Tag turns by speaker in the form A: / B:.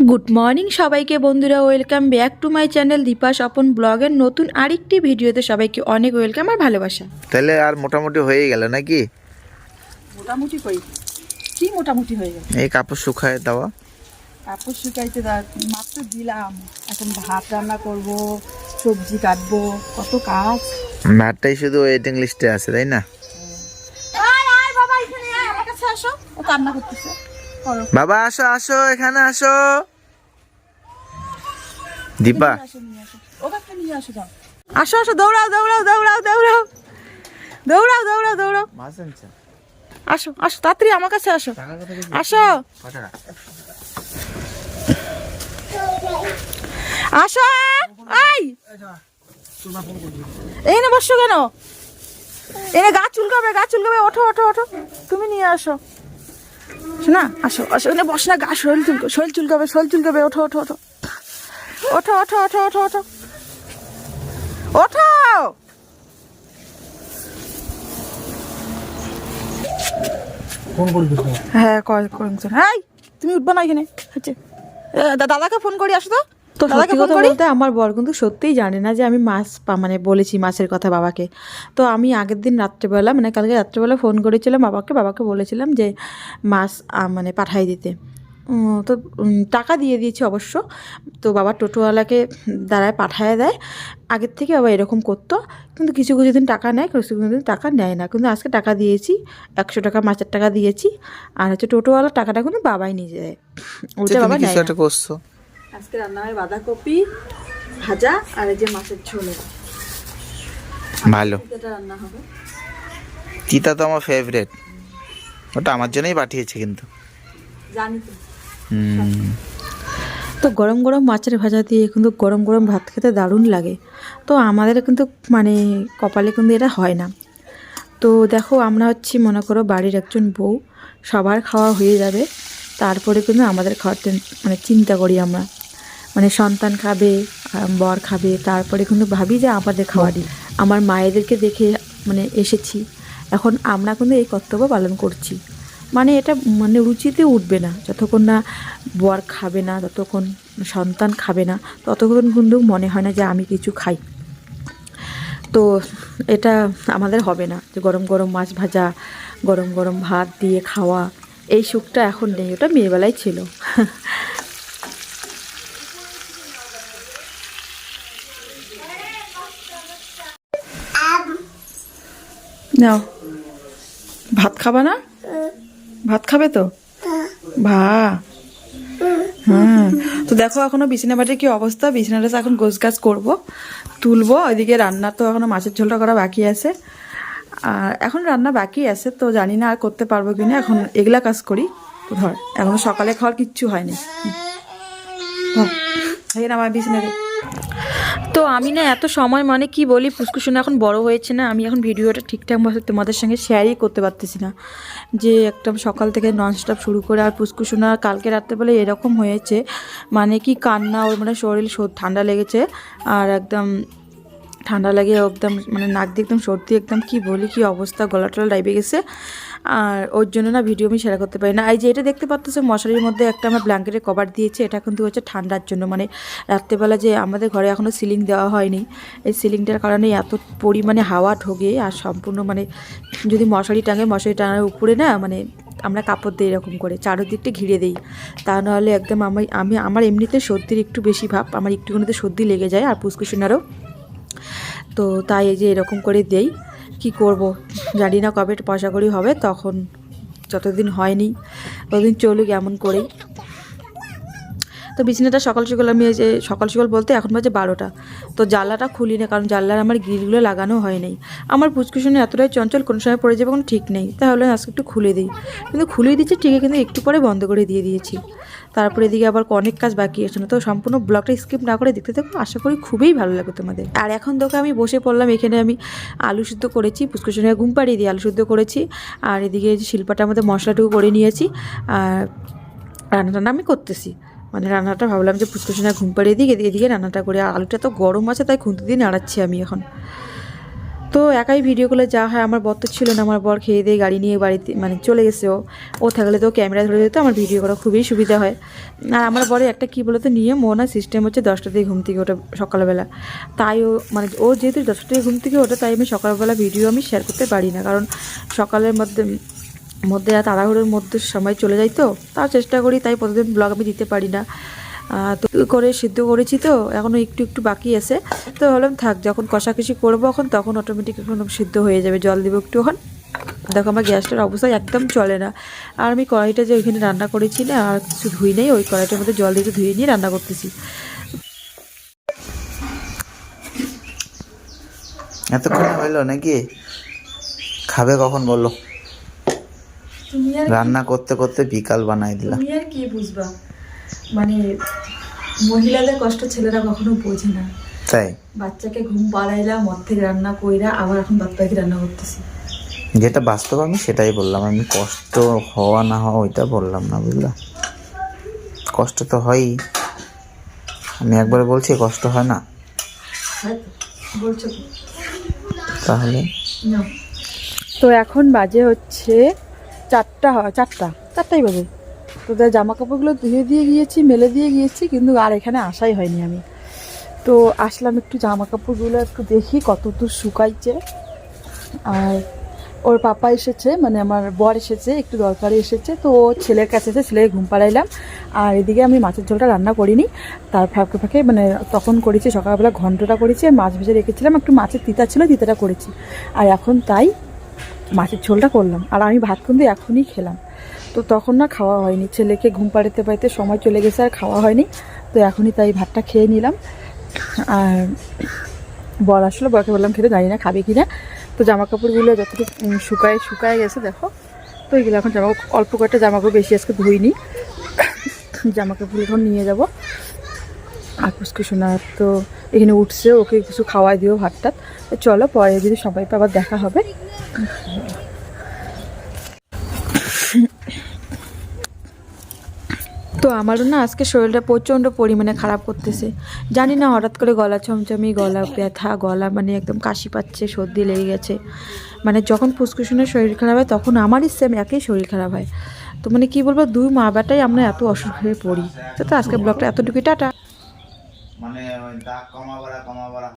A: Good morning সবাইকে বন্ধুরা, welcome back to my channel Dipa Swapan ব্লগের নতুন আরেকটি ভিডিওতে সবাইকে অনেক ওয়েলকাম আর ভালোবাসা।
B: তাহলে আর মোটামুটি হয়ে গেল নাকি?
A: মোটামুটি কি মোটামুটি হয়ে গেল?
B: এই কাপড় শুকায় দেওয়া,
A: কাপড় শুকাইতে মাত্র দিলাম, এখন ভাত রান্না করব, সবজি কাটবো, কত কাজ।
B: ভাতটাই শুধু ওয়েটিং লিস্টে আছে তাই না? বাবা আসো আসো, এখানে আসো। দীপা
A: আসো আসো, দৌড়াও দৌড়াও দৌড়াও দৌড়াও দৌড়াও দৌড়াও দৌড়াও, আসো আসো তাড়াতাড়ি আমার কাছে আসো, আসো আসো। এই না বসছো কেন? এনে গা চুলকাবে, গা চুলকাবে, ওঠো ওঠো ওঠো, তুমি নিয়ে আসো না, আসো আসো, এনে বস না, গা শরীর চুলকাবে, শরীর চুলকাবে, ওঠো ওঠো ওঠো ওঠো ওঠো ওঠো ওঠো ওঠো ওঠো। হ্যাঁ করছেন, হ্যাঁ তুমি উঠবা না এখানে, হচ্ছে দাদাকে ফোন করি, আসো তো। তো দাদাকে ফোন করি। আমার বর কিন্তু সত্যিই জানে না যে আমি মাছ মানে বলেছি মাছের কথা বাবাকে। তো আমি আগের দিন রাত্রেবেলা, মানে কালকে রাত্রেবেলা ফোন করেছিলাম বাবাকে বলেছিলাম যে মাছ মানে পাঠাই দিতে। তো টাকা দিয়ে দিয়েছি অবশ্য। তো বাবা টোটোওয়ালাকে দ্বারায় পাঠায় দেয়। আগের থেকে বাবা এরকম করতো, কিন্তু কিছু কিছু দিন টাকা নেয়, কিছু কিছু দিন টাকা নেয় না। কিন্তু আজকে টাকা দিয়েছি, 100 টাকা মাছের টাকা দিয়েছি। আর হচ্ছে টোটোওয়ালার টাকাটা কিন্তু বাবাই নিয়ে যায়, ওটা বাবা নেয় না।
B: করছো
A: আজকে রান্না হয় বাঁধাকপি ভাজা আর এই যে মাছের ঝোল,
B: ভালো।
A: এটা রান্না হবে।
B: তিতা তো আমার ফেভারিট, ওটা আমার জন্যই পাঠিয়েছে কিন্তু
A: জানি তো। তো গরম গরম মাছের ভাজা দিয়ে কিন্তু গরম গরম ভাত খেতে দারুণ লাগে। তো আমাদের কিন্তু মানে কপালে কিন্তু এটা হয় না। তো দেখো আমরা হচ্ছি মনে করো বাড়ির একজন বউ, সবার খাওয়া হয়ে যাবে, তারপরে কিন্তু আমাদের খাওয়ার মানে চিন্তা করি আমরা, মানে সন্তান খাবে, বর খাবে, তারপরে কিন্তু ভাবি যে আমাদের খাওয়া দিই। আমার মায়েদেরকে দেখে মানে এসেছি, এখন আমরা কিন্তু এই কর্তব্য পালন করছি। মানে এটা মানে রুচিতে উঠবে না যতক্ষণ না বর খাবে না, ততক্ষণ সন্তান খাবে না, ততক্ষণ কিন্তু মনে হয় না যে আমি কিছু খাই। তো এটা আমাদের হবে না যে গরম গরম মাছ ভাজা, গরম গরম ভাত দিয়ে খাওয়া, এই সুখটা এখন নেই, ওটা মেয়েবেলায় ছিল। নাও ভাত খাবা না? ভাত খাবে তো? হ্যাঁ। তো দেখো এখনো বিছানা বাটির কি অবস্থা, বিছানাটা এখন গোছগাছ করবো, তুলবো। ওইদিকে রান্না তো এখনো মাছের ঝোলটা করা বাকি আছে, আর এখন রান্না বাকি আছে, তো জানি না আর করতে পারবো কিনা। এখন এগুলা কাজ করি। তো ধর এখনো সকালে খাওয়ার কিচ্ছু হয়নি, আমার বিছানাতে। তো আমি না এত সময় মানে কি বলি, পুষ্কুসোনা এখন বড় হয়েছে না, আমি এখন ভিডিওটা ঠিকঠাকভাবে তোমাদের সঙ্গে শেয়ারই করতে পারতেছি না, যে একদম সকাল থেকে ননস্টপ শুরু করে। আর পুষ্কুসোনা কালকে রাত্রেবেলা এরকম হয়েছে, মানে কি কান্না, ওর মানে শরীর ঠান্ডা লেগেছে, আর একদম ঠান্ডা লাগে একদম, মানে নাক দিয়ে একদম সর্দি, একদম কি বলি কি অবস্থা, গলা টলা ডাইবে গেছে। আর ওর জন্য না ভিডিও আমি শেয়ার করতে পারি না। এই যে এটা দেখতে পাচ্ছ মশারির মধ্যে একটা আমার ব্ল্যাঙ্কেটের কভার দিয়েছে, এটা কিন্তু হচ্ছে ঠান্ডার জন্য। মানে রাত্রেবেলা যে আমাদের ঘরে এখনও সিলিং দেওয়া হয়নি, এই সিলিংটার কারণে এত পরিমাণে হাওয়া ঢোকে, আর সম্পূর্ণ মানে যদি মশারি টাঙে, মশারি টাঙার উপরে না মানে আমরা কাপড় দিই এরকম করে চারদিকটা ঘিরে দিই, তা নাহলে একদম আমার এমনিতে সর্দির একটু বেশি ভাব, আমার একটুখানিতে সর্দি লেগে যায়, আর পুষ্কুসোনারও। তো তাই এই যে এরকম করে দেই, কি করব জানি না কবে পয়সা করি হবে, তখন যতদিন হয়নি ততদিন চলুক এমন করেই। তো বিছানাটা সকাল সকাল আমি এই যে সকাল সকাল বলতে এখন বাজে 12টা, তো জানলাটা খুলি না, কারণ জানলার আমার গ্রিলগুলো লাগানো হয় নাই। আমার পুষ্কুসোনা এতটাই চঞ্চল, কোনো সময় পড়ে যাবে কোনো ঠিক নেই, তাহলে আজকে একটু খুলে দিই, কিন্তু খুলে দিচ্ছি ঠিকই, কিন্তু একটু পরে বন্ধ করে দিয়েছি। তারপরে এদিকে আবার অনেক কাজ বাকি আছে না, তো সম্পূর্ণ ব্লগটা স্কিপ না করে দেখতে থাকো, আশা করি খুবই ভালো লাগবে তোমাদের। আর এখন দেখো আমি বসে পড়লাম, এখানে আমি আলু সিদ্ধ করেছি, পুষ্কুসোনাকে ঘুম পাড়িয়ে দিয়ে আলু সিদ্ধ করেছি, আর এদিকে শিল্পাটার মধ্যে মশলাটুকু করে নিয়েছি, আর রান্নাটা আমি করতেছি। মানে রান্নাটা ভাবলাম যে পুষ্কুসোনা ঘুম পাড়িয়ে দিই, এদিকে রান্নাটা করে। আলুটা তো গরম আছে, তাই খুন্তি দিয়ে নাড়াচ্ছি আমি এখন। তো তো একাই ভিডিও করলে যা হয়, আমার বর তো ছিল না, আমার বর খেয়ে দিয়ে গাড়ি নিয়ে বাড়িতে মানে চলে গেছে। ও থাকলে তো ক্যামেরা ধরে যেত, আমার ভিডিও করা খুবই সুবিধা হয়। আর আমার বরে একটা কী বলতো নিয়ম, ও না সিস্টেম হচ্ছে 10টা থেকে ঘুম থেকে ওটা সকালবেলা, তাই ও মানে ও যেহেতু 10টা থেকে ঘুম থেকে ওটা, তাই আমি সকালবেলা ভিডিও আমি শেয়ার করতে পারি না, কারণ সকালের মধ্যে তাড়াহুড়োর মধ্যে সময় চলে যায়, তো তার চেষ্টা করি, তাই প্রতিদিন ব্লগ আমি দিতে পারি না। তো করে সিদ্ধ করেছি, তো এখনও একটু একটু বাকি আছে। তো ভাবলাম থাক, যখন কষাকষি করবো তখন অটোমেটিক এখন সিদ্ধ হয়ে যাবে, জল দেবো একটুক্ষণ। দেখো আমার গ্যাসটার অবস্থা একদম চলে না। আর আমি কড়াইটা যে ওইখানে রান্না করেছি না, আর কিছু ধুই নেই, ওই কড়াইটার মধ্যে জল দিয়ে ধুয়ে নিয়ে রান্না করতেছি।
B: এতক্ষণ হইলো নাকি? খাবে কখন বলো? রান্না করতে করতে বিকাল বানাই দিলাম।
A: তুমি আর কি বুঝবা, মানে মহিলাদের কষ্ট ছেলেরা কখনো বোঝে না।
B: তাই
A: বাচ্চাকে ঘুম পাড়াইলাম, অর্ধেক রান্না কইরা, আবার এখন বাদ বাকি রান্না করতেছি।
B: যেটা বাস্তব আমি সেটাই বললাম, আমি কষ্ট হওয়া না হওয়া ওইটা বললাম না, বুঝলা? কষ্ট তো হয়ই, আমি একবার বলছি কষ্ট হয় না,
A: বলছো
B: তাহলে
A: তো এখন বাজে হচ্ছে 4টাই বাজে। তো তার জামা কাপড়গুলো ধুয়ে দিয়ে গিয়েছি, মেলে দিয়ে গিয়েছি, কিন্তু আর এখানে আসাই হয়নি আমি। তো আসলাম একটু জামা কাপড়গুলো একটু দেখি কত দূর শুকাইছে। আর ওর পাপা এসেছে, মানে আমার বর এসেছে, একটু দরকারি এসেছে, তো ও ছেলের কাছে এসে ছেলেকে ঘুম পাড়াইলাম। আর এদিকে আমি মাছের ঝোলটা রান্না করিনি, তার ফাঁকে ফাঁকে মানে তখন করেছি, সকালবেলা ঘন্টটা করেছি, আর মাছ ভেজে রেখেছিলাম, একটু মাছের তিতা ছিল, তিতাটা করেছি। আর এখন তাই মাছের ঝোলটা করলাম। আর আমি ভাত কিন্তু এখনই খেলাম, তো তখন না খাওয়া হয়নি, ছেলেকে ঘুম পাড়াতে পাড়াতে সময় চলে গেছে, আর খাওয়া হয়নি। তো এখনই তাই ভাতটা খেয়ে নিলাম। আর বর আসলে বরকে বললাম খেতে, জানি না খাবে কি না। তো জামা কাপড়গুলো যতটুকু শুকায় গেছে দেখো। তো এইগুলো এখন অল্প কয়েকটা জামা কাপড়, বেশি আজকে ধুইনি, জামা কাপড় এখন নিয়ে যাব। আর পুষ্কুসোনা তো এখানে উঠছে, ওকে কিছু খাওয়াই দিও ভাতটা। চলো পরে যদি সবাই তো আবার দেখা হবে। তো আমারও না আজকে শরীরটা প্রচণ্ড পরিমাণে খারাপ করতেছে, জানি না, হঠাৎ করে গলা ছমছমি, গলা ব্যথা, গলা মানে একদম কাশি পাচ্ছে, সর্দি লেগে গেছে। মানে যখন ফুসকুশনের শরীর খারাপ হয় তখন আমারই সেম একই শরীর খারাপ হয়। তো মানে কি বলবো, দুই মা বেটাই আমরা এত অসুখ হয়ে পড়ি। তো আজকে ব্লগটা এতটুকুই, টাটা।
B: মানে দাগ কমাবরা